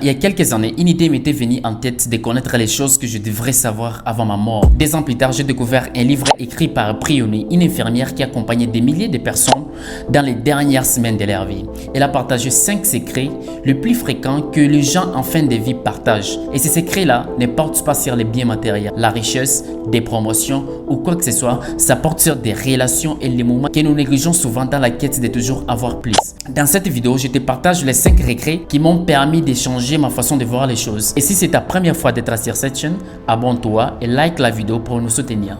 Il y a quelques années, une idée m'était venue en tête de connaître les choses que je devrais savoir avant ma mort. 2 ans plus tard, j'ai découvert un livre écrit par Brioni, une infirmière qui accompagnait des milliers de personnes dans les dernières semaines de leur vie. Elle a partagé 5 secrets les plus fréquents que les gens en fin de vie partagent. Et ces secrets-là ne portent pas sur les biens matériels, la richesse, des promotions ou quoi que ce soit. Ça porte sur des relations et les moments que nous négligeons souvent dans la quête de toujours avoir plus. Dans cette vidéo, je te partage les 5 regrets qui m'ont permis d'échanger ma façon de voir les choses. Et si c'est ta première fois d'être sur cette chaîne, abonne-toi et like la vidéo pour nous soutenir.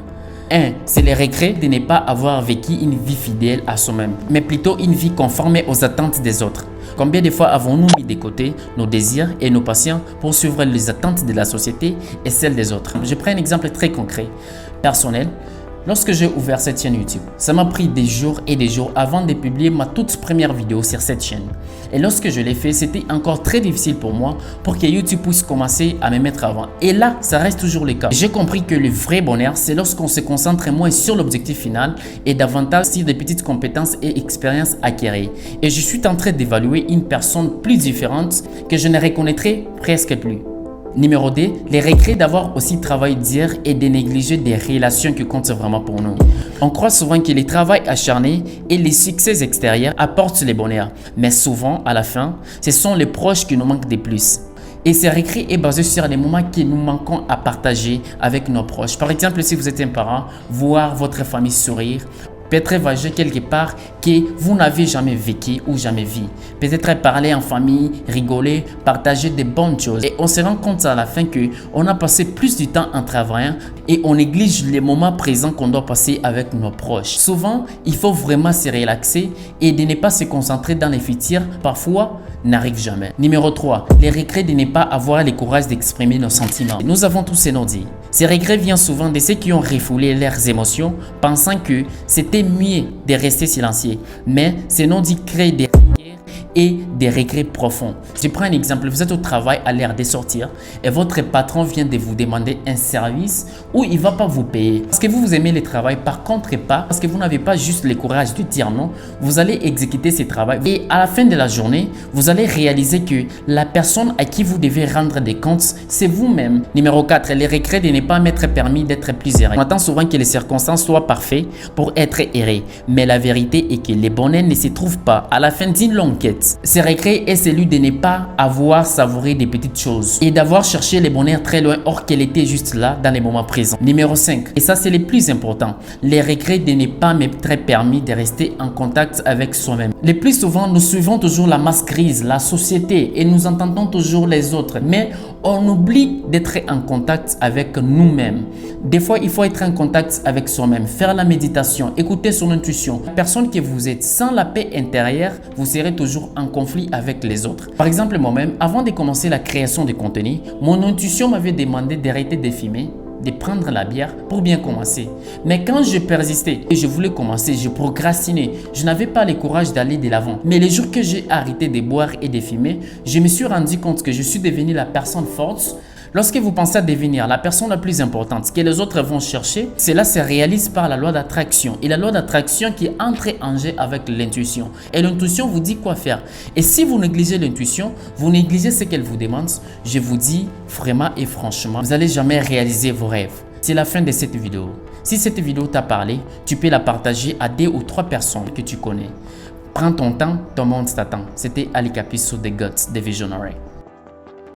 1. C'est le regret de ne pas avoir vécu une vie fidèle à soi-même, mais plutôt une vie conformée aux attentes des autres. Combien de fois avons-nous mis de côté nos désirs et nos passions pour suivre les attentes de la société et celles des autres? Je prends un exemple très concret, personnel. Lorsque j'ai ouvert cette chaîne YouTube, ça m'a pris des jours et des jours avant de publier ma toute première vidéo sur cette chaîne. Et lorsque je l'ai fait, c'était encore très difficile pour moi pour que YouTube puisse commencer à me mettre avant. Et là, ça reste toujours le cas. J'ai compris que le vrai bonheur, c'est lorsqu'on se concentre moins sur l'objectif final et davantage sur des petites compétences et expériences acquises. Et je suis en train d'évaluer une personne plus différente que je ne reconnaîtrai presque plus. Numéro 2, les regrets d'avoir aussi travaillé dur et de négliger des relations qui comptent vraiment pour nous. On croit souvent que le travail acharné et les succès extérieurs apportent le bonheur, mais souvent, à la fin, ce sont les proches qui nous manquent de plus. Et ce regret est basé sur les moments que nous manquons à partager avec nos proches. Par exemple, si vous êtes un parent, voir votre famille sourire, peut-être voyager quelque part que vous n'avez jamais vécu ou jamais vu. Peut-être parler en famille, rigoler, partager de bonnes choses. Et on se rend compte à la fin qu'on a passé plus de temps en travaillant et on néglige les moments présents qu'on doit passer avec nos proches. Souvent, il faut vraiment se relaxer et de ne pas se concentrer dans les futurs. Parfois, n'arrive jamais. Numéro 3, les regrets de ne pas avoir le courage d'exprimer nos sentiments. Nous avons tous ces non-dits. Ces regrets viennent souvent de ceux qui ont refoulé leurs émotions, pensant que c'était mieux de rester silencieux. Mais ces non-dits créent des et des regrets profonds. Je prends un exemple, vous êtes au travail à l'heure de sortir et votre patron vient de vous demander un service où il ne va pas vous payer. Parce que vous aimez le travail, par contre pas, parce que vous n'avez pas juste le courage de dire non, vous allez exécuter ce travail et à la fin de la journée, vous allez réaliser que la personne à qui vous devez rendre des comptes, c'est vous-même. Numéro 4, les regrets de ne pas m'être permis d'être plus heureux. On attend souvent que les circonstances soient parfaites pour être heureux, mais la vérité est que les bonheurs ne se trouvent pas à la fin d'une longue quête. Ce regret est celui de ne pas avoir savouré des petites choses et d'avoir cherché le bonheur très loin or qu'elle était juste là dans les moments présents. Numéro 5, et ça c'est le plus important, les regrets de ne pas m'être permis de rester en contact avec soi-même. Le plus souvent, nous suivons toujours la masse grise, la société et nous entendons toujours les autres, mais on oublie d'être en contact avec nous-mêmes. Des fois, il faut être en contact avec soi-même, faire la méditation, écouter son intuition. La personne que vous êtes, sans la paix intérieure, vous serez toujours en conflit avec les autres. Par exemple, moi-même, avant de commencer la création de contenu, mon intuition m'avait demandé d'arrêter de fumer, de prendre la bière pour bien commencer. Mais quand je persistais et je voulais commencer, je procrastinais. Je n'avais pas le courage d'aller de l'avant. Mais les jours que j'ai arrêté de boire et de fumer, je me suis rendu compte que je suis devenu la personne forte. Lorsque vous pensez à devenir la personne la plus importante que les autres vont chercher, cela se réalise par la loi d'attraction. Et la loi d'attraction qui entre en jeu avec l'intuition. Et l'intuition vous dit quoi faire. Et si vous négligez l'intuition, vous négligez ce qu'elle vous demande, je vous dis vraiment et franchement, vous n'allez jamais réaliser vos rêves. C'est la fin de cette vidéo. Si cette vidéo t'a parlé, tu peux la partager à 2 ou 3 personnes que tu connais. Prends ton temps, ton monde t'attend. C'était Ali Capisso de Guts, The Visionary.